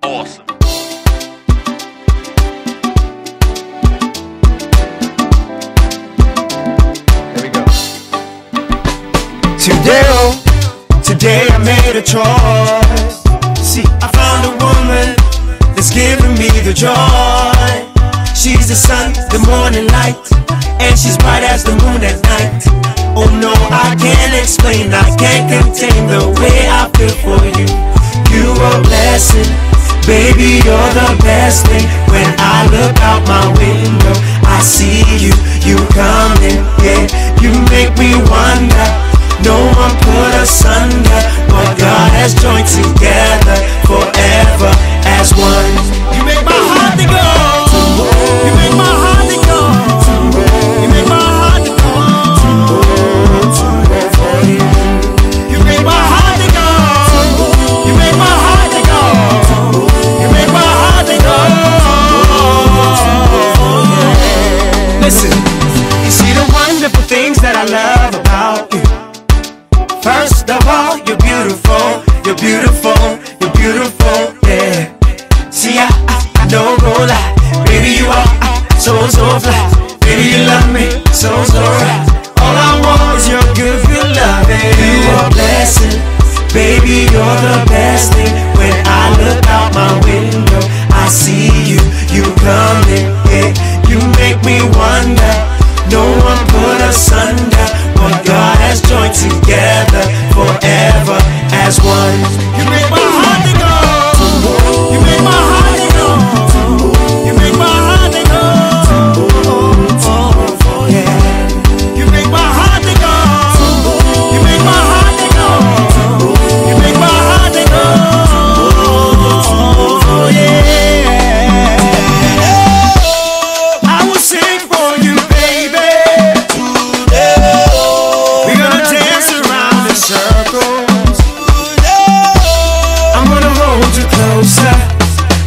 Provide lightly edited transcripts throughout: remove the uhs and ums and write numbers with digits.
awesome. Here we go. Today I made a choice. See, I found a woman that's giving me the joy. She's the sun, the morning light, and she's bright as the moon at night. Oh no, I can't explain, I can't contain the way I feel for you. You are a blessing, baby, you're the best thing. When I look out my window, I see you, you coming, yeah. You make me wonder, no one put us under, but God has joined together forever as one. You make my heart to go, you make my heart to go, you make my heart to go, you make my heart to go, you make my heart to go, you make my heart to go. Listen, you see the wonderful things that I love about you. First of all, you're beautiful, you're beautiful, you're beautiful, yeah. See, I don't go lie, baby, you are so fly. Baby, you love me so right. All I want is your good loving. You are a blessing, baby, you're the best thing. When I look out my window, I see you, you coming, yeah. You make me wonder, no one put us under, but God has joined together forever as one. You make my heart to go, you make my heart to go, you make my heart to go, yeah. You make my heart to go, you make my heart to go, you make my heart to go, yeah. I will sing for you, baby. We're gonna dance around in circles. I'm gonna hold you closer,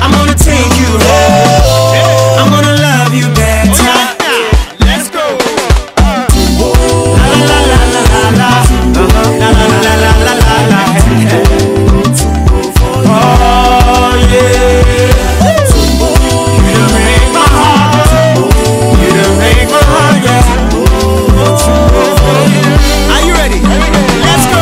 I'm gonna take you home, I'm gonna love you better. Let's go. La la la la la la, la la la la la la la. Oh yeah, you done make my heart, you done make my heart, yeah. Are you ready? Let's go.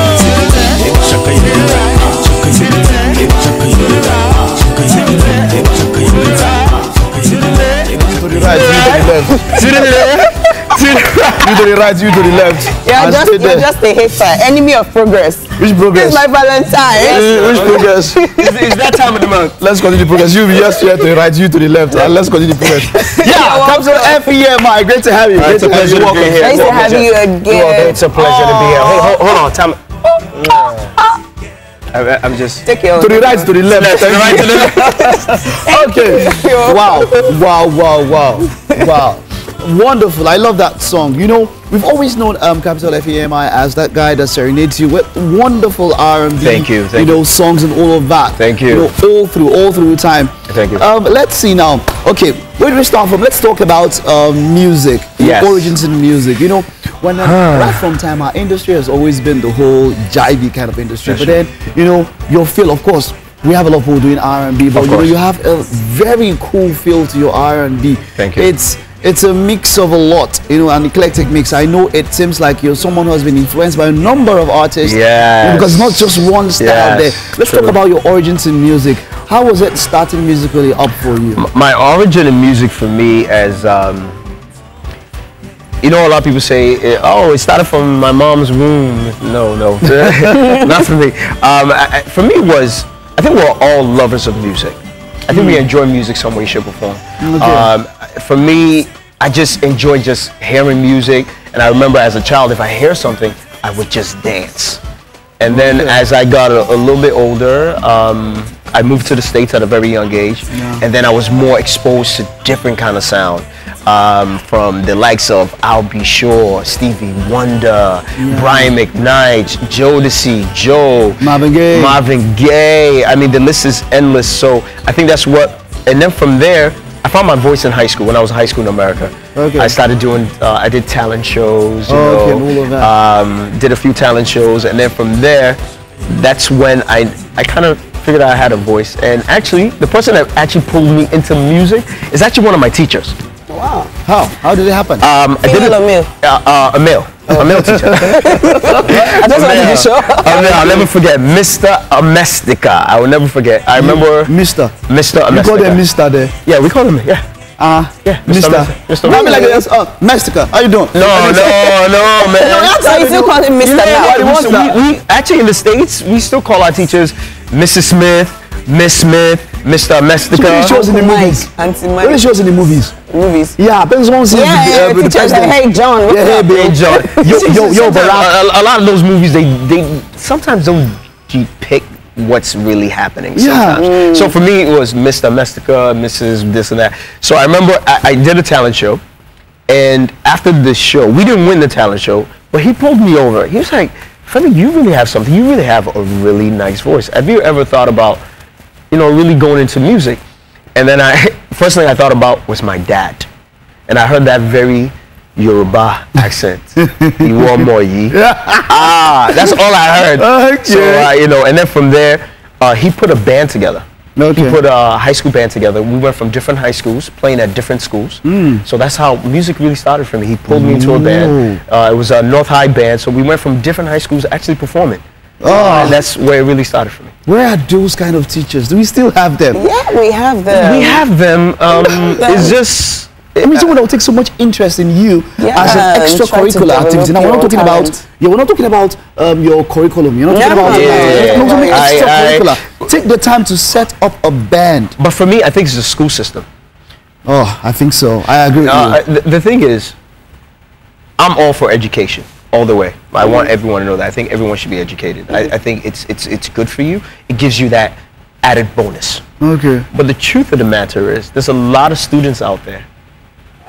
To the right, you to the left. You to the right, you to the left. You're just a hater, enemy of progress. Which progress? This is my Valentine. Which progress? It's that time of the month. Let's continue the progress. You just here to the right, you to the left. And let's continue the progress. Yeah, comes on FEMI. Great to have you. Great to have you. Nice to have you again. It's a pleasure to be here. Hey, hold on, time. I'm just Take your To the right, to the left. to the right, to the left. Okay. Wow. Wonderful. I love that song. You know, we've always known Capital FEMI as that guy that serenades you with wonderful R&B. Thank you. Songs and all of that. Thank you. You know, all through time. Thank you. Let's see now. Okay, where do we start from? Let's talk about music. Yes. Origins in music. You know, when right from time, our industry has always been the whole jivey kind of industry. That's but then, you know, your feel, of course, we have a lot of people doing R&B, but you know, you have a very cool feel to your R&B. Thank you. It's a mix of a lot, you know, an eclectic mix. I know it seems like you're someone who has been influenced by a number of artists. Yes. Because it's not just one style there. Let's talk about your origins in music. How was it starting musically up for you? My origin in music for me as, you know, a lot of people say, oh, it started from my mom's womb. No, not for me. For me was, I think we're all lovers of music. I think we enjoy music some way, shape, or form. Okay. For me, I just enjoy just hearing music. And I remember as a child, if I hear something, I would just dance. And then as I got a little bit older, I moved to the States at a very young age. Yeah. And then I was more exposed to different kind of sound. From the likes of I'll Be Sure, Stevie Wonder, Brian McKnight, Jodeci, Joe, Marvin Gaye. I mean, the list is endless. So I think that's what, and then from there, I found my voice in high school. When I was in high school in America, I started doing, I did talent shows, you know, and all of that. did a few talent shows, and then from there, that's when I kind of figured out I had a voice. And actually, the person that actually pulled me into music is actually one of my teachers. Wow. How did it happen? I did it, Female or male? a male. A male teacher. I just wanted to be sure. I'll never forget Mr. Amestica. I will never forget. I remember Mr. Amestica. You call them Mr. there. Yeah, we call him. Yeah. Yeah, Mr. Mr. I mean like this. Mestica, how you doing? No, man. So you still call him Mr. now? We actually in the States, we still call our teachers Mrs. Smith, Miss Smith, Mr. Amestica. So it shows in the movies. Auntie When it Mike. shows in the movies. Movies. Yeah, depends on Yeah, the teachers like, hey John, what's Yeah, hey up? Bill. John. Yo, Barack. a lot of those movies, they sometimes don't depict what's really happening. Yeah. Sometimes. So for me, it was Mr. Mestica, Mrs. this and that. So I remember I did a talent show, and after the show, we didn't win the talent show, but he pulled me over. He was like, Femi, you really have something. You really have a really nice voice. Have you ever thought about, really going into music? And then first thing I thought about was my dad. And I heard that very Yoruba accent. You want more ye? That's all I heard. Okay. So, and then from there, he put a band together. Okay. He put a high school band together. We went from different high schools, playing at different schools. So that's how music really started for me. He pulled me into a band. It was a North High band. So we went from different high schools actually performing. And that's where it really started for me. Where are those kind of teachers? Do we still have them? Yeah, we have them. We have them. It's just... I mean, someone that will take so much interest in you as an extracurricular activity. Now, we're not talking about, we're not talking about your curriculum. You're not talking about something extracurricular. Take the time to set up a band. But for me, I think it's the school system. Oh, I think so. I agree with you. The thing is, I'm all for education, all the way. I want everyone to know that. I think everyone should be educated. I think it's good for you. It gives you that added bonus. Okay. But the truth of the matter is, there's a lot of students out there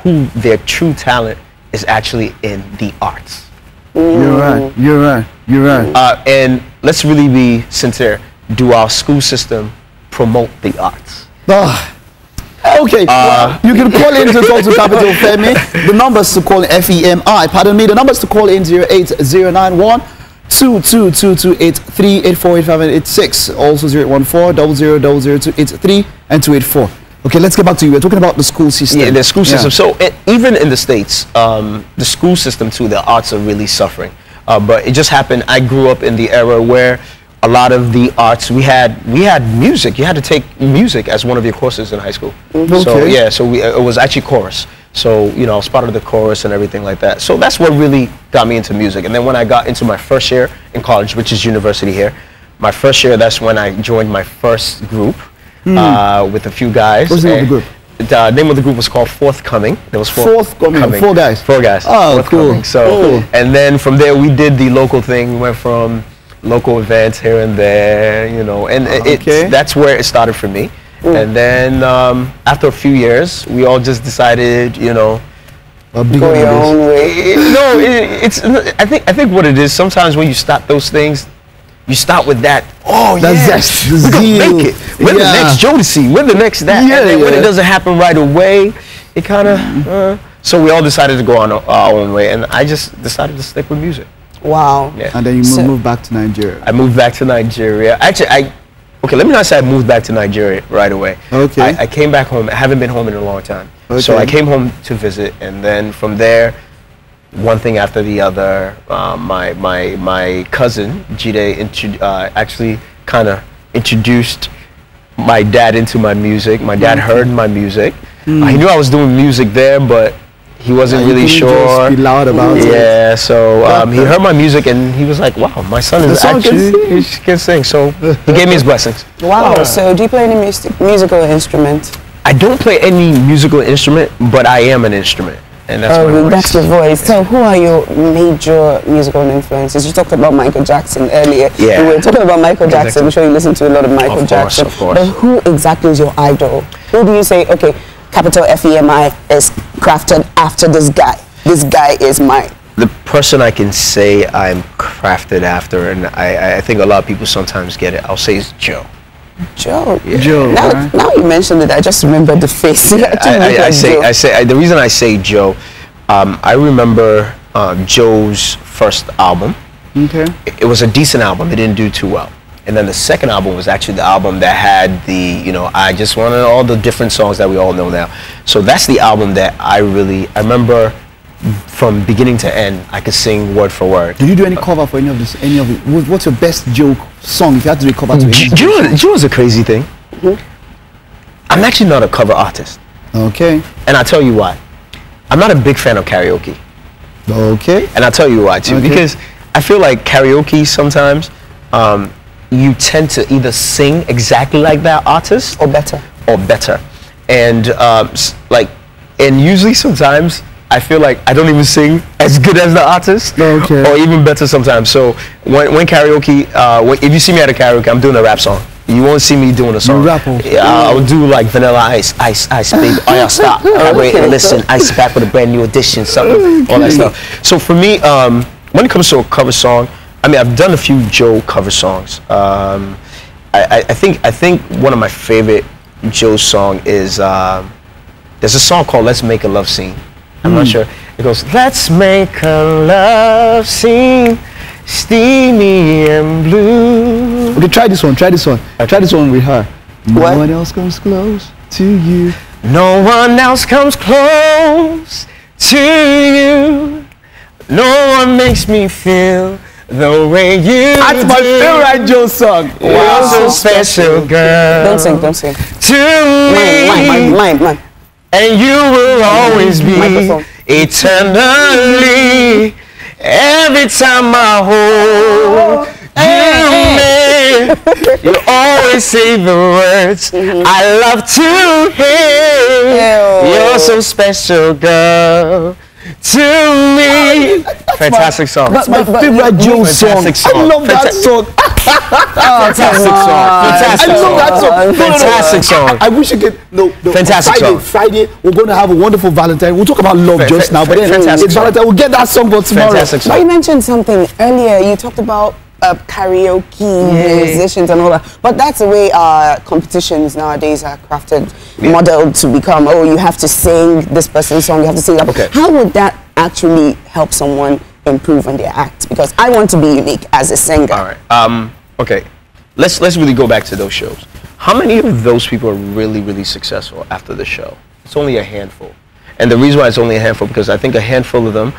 who their true talent is actually in the arts. You're right. You're right. You're right. And let's really be sincere. Do our school system promote the arts? Okay, you can call in to talk to Capital Femi. The numbers to call in FEMI, pardon me, the numbers to call in 08091 222283 8485 and 86, also 0814 00000283 and 284. Okay, let's get back to you. We're talking about the school system. Yeah, the school system. So even in the States, the school system too, the arts are really suffering. But it just happened, I grew up in the era where a lot of the arts, we had music. You had to take music as one of your courses in high school. Okay. So yeah, so it was actually chorus. So, I was part of the chorus and everything like that. So that's what really got me into music. And then when I got into my first year in college, which is university here, my first year, that's when I joined my first group. With a few guys. What's the name of the group? The name of the group was called Forthcoming. There was Forthcoming. 4 guys. 4 guys. Oh, cool. So, and then from there we did the local thing. We went from local events here and there, and that's where it started for me. And then after a few years, we all just decided, go your own way. No, I think what it is, sometimes when you start those things, you start with that. Oh, that's we're gonna make it. We're the next Jodeci. We're the next that. And then when it doesn't happen right away, it kind of. So we all decided to go on our own way, and I just decided to stick with music. Wow. Yeah. And then you moved back to Nigeria. I moved back to Nigeria. Actually, let me not say I moved back to Nigeria right away. Okay. I came back home. I haven't been home in a long time. Okay. So I came home to visit, and then from there, one thing after the other, my cousin Jide actually kind of introduced my dad into my music. My dad heard my music. He knew I was doing music there, but he wasn't really sure. Just be loud about it. Yeah, so he heard my music and he was like, "Wow, my son is actually he can sing." So he gave me his blessings. Wow. So do you play any musical instrument? I don't play any musical instrument, but I am an instrument. And that's my voice. That's your voice. So who are your major musical influences? You talked about Michael Jackson earlier. Yeah. We were talking about Michael Jackson. I'm sure you listen to a lot of Michael Jackson. Of course. But who exactly is your idol? Who do you say, okay, capital FEMI is crafted after this guy. This guy is mine. The person I can say I'm crafted after, and I think a lot of people sometimes get it, I'll say is Joe. Joe. Yeah. Joe. Now you mentioned it, I just remembered the face. Yeah, the reason I say Joe, I remember Joe's first album. Okay. It was a decent album. It didn't do too well. And then the second album was actually the album that had the, you know, I Just Wanted, all the different songs that we all know now. So that's the album that I remember from beginning to end, I could sing word for word. Did you do any cover for any of this? What's your best joke song if you had to do a cover to it? Do you know what's a crazy thing? I'm actually not a cover artist. Okay. And I'll tell you why. I'm not a big fan of karaoke. Okay. And I'll tell you why too. Okay. Because I feel like karaoke sometimes, you tend to either sing exactly like that artist or better. And and usually sometimes I feel like I don't even sing as good as the artist, or even better sometimes. So when karaoke, if you see me at a karaoke, I'm doing a rap song. You won't see me doing a song. I would do like Vanilla Ice, baby. Oh yeah, stop. Wait, listen, Ice back with a brand new edition, something, all that stuff. So for me, when it comes to a cover song, I mean, I've done a few Joe cover songs. I think one of my favorite Joe song is there's a song called "Let's Make a Love Scene." I'm not sure. It goes, "Let's make a love scene, steamy and blue." Okay, try this one. Try this one with her. No one else comes close to you. No one else comes close to you. No one makes me feel the way you do. That's my favorite Joe song. You're so special, girl. Don't sing. To me. Mine. And you will always be eternally. Every time I hold you, you always say the words I love to hear. You're so special, girl, to me. Fantastic song. That's my favorite Joe song. I love that song. Fantastic song. Fantastic I love that song. Fantastic song. I wish you could. No. Fantastic song. Friday, we're going to have a wonderful Valentine. We'll talk about love just now, but then it's Valentine. We'll get that song for tomorrow. Fantastic song. But you mentioned something earlier. You talked about karaoke musicians and all that. But that's the way competitions nowadays are crafted, modeled to become. Oh, you have to sing this person's song. You have to sing that. Okay. How would that actually help someone improve on their act? Because I want to be unique as a singer. All right. Okay. Let's really go back to those shows. How many of those people are really, really successful after the show? It's only a handful. And the reason why it's only a handful, because I think a handful of them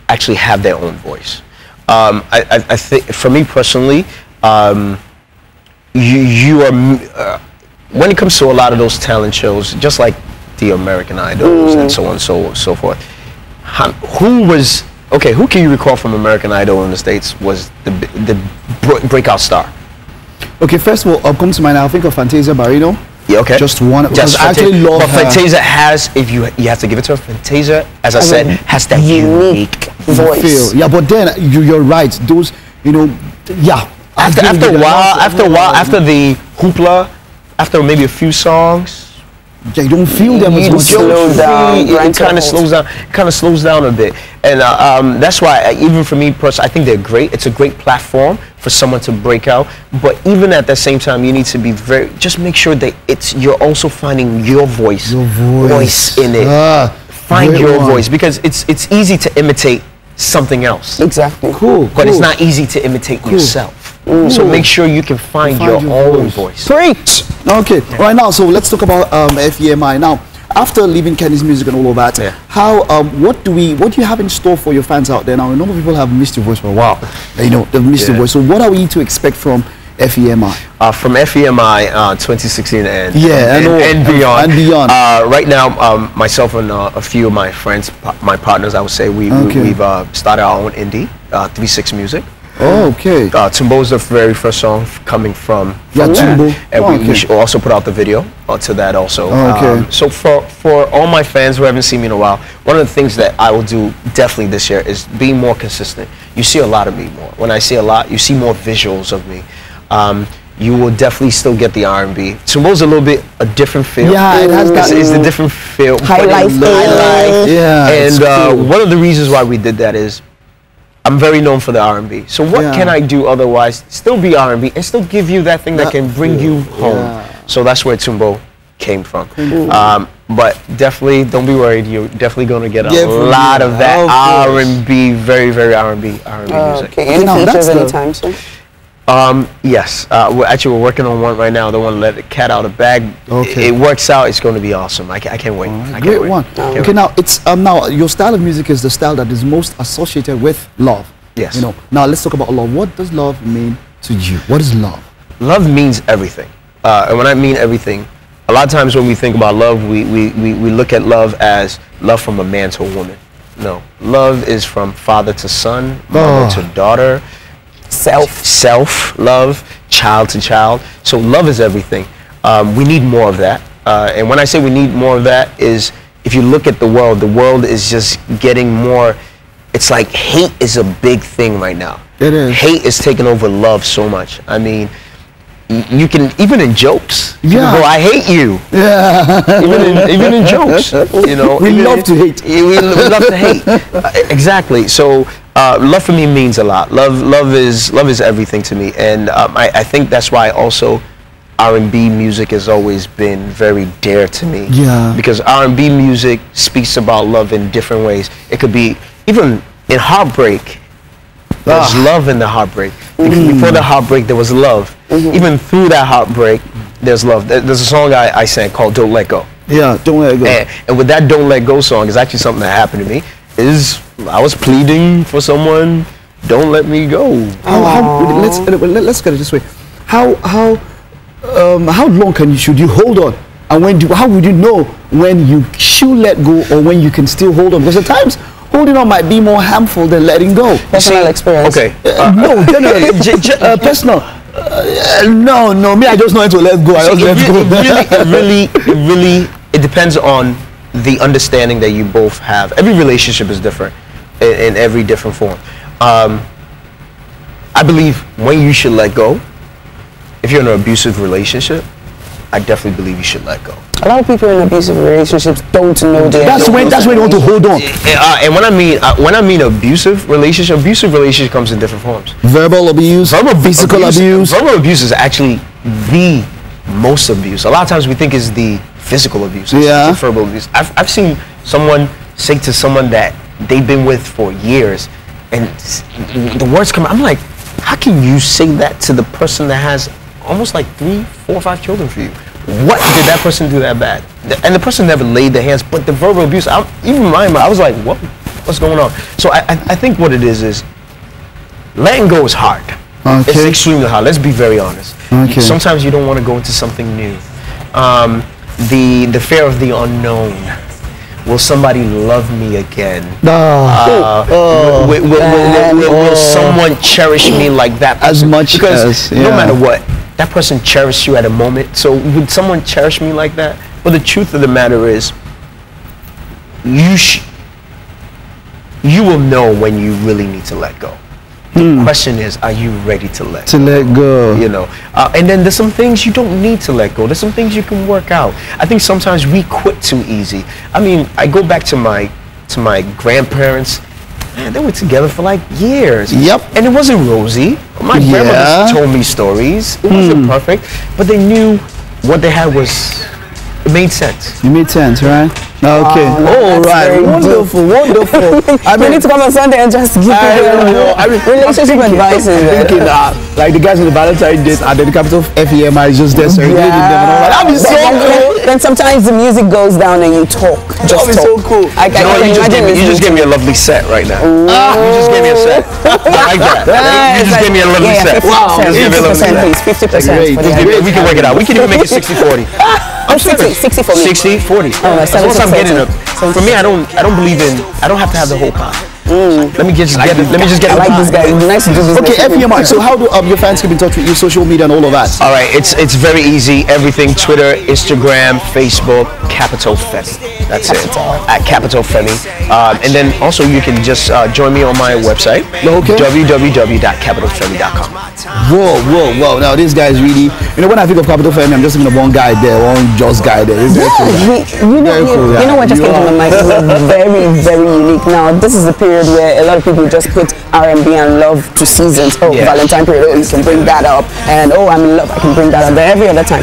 actually have their own voice. I think, for me personally, you are, when it comes to a lot of those talent shows, just like the American Idols and so on and so forth, who can you recall from American Idol in the States was the breakout star? Okay, first of all, come to mind, I'll think of Fantasia Barrino. Yeah, okay. Just one. I actually love her. Fantasia has, if you have to give it to her, Fantasia, as I said, has that unique voice. Yeah, but then you're right. Those, After a while, after the hoopla, after maybe a few songs, you don't feel them as much. It kind of slows down a bit, and that's why even for me personally, I think they're great. It's a great platform for someone to break out. But even at the same time, you need to be just make sure that you're also finding your voice in it. Find your voice, because it's easy to imitate something else. Exactly. But it's not easy to imitate yourself. So make sure you can find your own voice. Preach! Okay, right now, so let's talk about FEMI. Now, after leaving Kennis music and all of that, what do you have in store for your fans out there? Now, a number of people have missed your voice for a while. They've missed your voice. So what are we to expect from FEMI? From FEMI 2016 and beyond. And beyond. Right now, myself and a few of my friends, my partners, I would say, we've started our own indie, 3-6 Music. Oh, okay. Tumbo is the very first song coming from Tumbo. And we should also put out the video to that also. So for all my fans who haven't seen me in a while, one of the things that I will do definitely this year is be more consistent. You see a lot of me more. When I say a lot, you see more visuals of me. You will definitely still get the R&B. Tumbo's a little bit a different feel. Yeah, it has that. It's a different feel. High life. Yeah. And one of the reasons why we did that is I'm very known for the R&B. So what can I do otherwise? Still be R&B and still give you that thing that can bring you home. So that's where Tumbo came from. But definitely, don't be worried. You're definitely going to get a lot of that R&B, very, very R&B music. Okay. Any features anytime soon? Yes. We're working on one right now. The one Let the Cat Out of the Bag. Okay. It works out. It's going to be awesome. I can't wait. Great one. Okay, now it's now your style of music is the style that is most associated with love. Yes. You know. Now let's talk about love. What does love mean to you? What is love? Love means everything. And when I mean everything, a lot of times when we think about love, we look at love as love from a man to a woman. No. Love is from father to son, mother to daughter, self-love, child to child. So love is everything. We need more of that. And when I say we need more of that is, if you look at the world is just getting more, it's like hate is a big thing right now. It is. Hate is taking over love so much. I mean, you can, even in jokes, yeah. Go, I hate you. Yeah. even in jokes, you know. We love to hate. We love to hate. Exactly. So love for me means a lot. Love is everything to me, and I think that's why also R&B music has always been very dear to me. Yeah. Because R&B music speaks about love in different ways. It could be even in heartbreak. There's love in the heartbreak. Before the heartbreak, there was love. Even through that heartbreak, there's love. There's a song I sang called "Don't Let Go." Yeah, don't let go. And with that "Don't Let Go" song, is actually something that happened to me. I was pleading for someone, don't let me go. Let's get it this way. How long should you hold on? And how would you know when you should let go or when you can still hold on? Because at times, holding on might be more harmful than letting go. Personal experience. Okay. No, generally. Personal. No. Me, I just know how to let go. It depends on the understanding that you both have. Every relationship is different in every different form. I believe when you should let go, if you're in an abusive relationship, I definitely believe you should let go. A lot of people in abusive relationships don't know their. That's when you want to hold on. And when I mean abusive relationship comes in different forms. Verbal abuse, physical abuse. Verbal abuse is actually the most abuse. A lot of times we think it's the physical abuse. Yeah. It's the verbal abuse. I've seen someone say to someone that they've been with for years, and the words come out. I'm like, how can you say that to the person that has almost like 3, 4, 5 children for you? What did that person do that bad? And the person never laid their hands, but the verbal abuse, even I was like, what's going on? So I think what it is letting go is hard. Okay. It's extremely hard. Let's be very honest. Okay. Sometimes you don't want to go into something new. The fear of the unknown. Will somebody love me again? Will someone cherish me like that person? As much because no matter what, that person cherished you at a moment. So would someone cherish me like that? Well, the truth of the matter is, you will know when you really need to let go. The question is, are you ready to let go? You know, and then there's some things you don't need to let go. There's some things you can work out. I think sometimes we quit too easy. I mean, I go back to my grandparents. Man, they were together for like years. Yep. And it wasn't rosy. My grandmother told me stories. It wasn't perfect, but they knew what they had was. It made sense. It made sense, right? Okay. All right. Wonderful. I need to come on Sunday and just give relationship advice. Thinking like the guys in the Valentine's Day and then the capital FEMI is just there serenading them and all that. That'd be so cool. Then sometimes the music goes down and you talk. That'd be so cool. You just gave me a lovely set right now. You just gave me a set. I like that. You just gave me a lovely set. Wow. 50%, please. 50%. We can work it out. We can even make it 60-40. I'm 60 for me. 60-40. As long as I'm getting it. For me, I don't believe in. I don't have to have the whole pie. Let me just get it. I like this guy. It's nice to do this. Okay, FEMI. So how do your fans keep in touch with you, social media and all of that? All right, it's very easy. Everything: Twitter, Instagram, Facebook, Capital Femi. That's it. At Capital Femi. And then also you can just join me on my website. Okay. www.capitalfemi.com. Whoa! Now this guy is really. When I think of Capital Femi, I'm just thinking of one guy there, one just guy there. You know what just came to my mind? Very, very unique. Now this is the period where a lot of people just put R&B and love to seasons. Valentine period, you can bring that up. And I'm in love, I can bring that up. But every other time,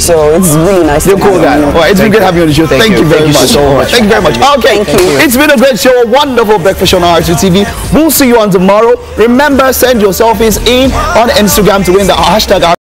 So it's really nice. You're cool guy. All right, it's been good having you on the show. Thank you very much. Thank you very much. Okay, it's been a great show, a wonderful breakfast show on RTV TV. We'll see you on tomorrow. Remember, send your selfies in on Instagram to win the hashtag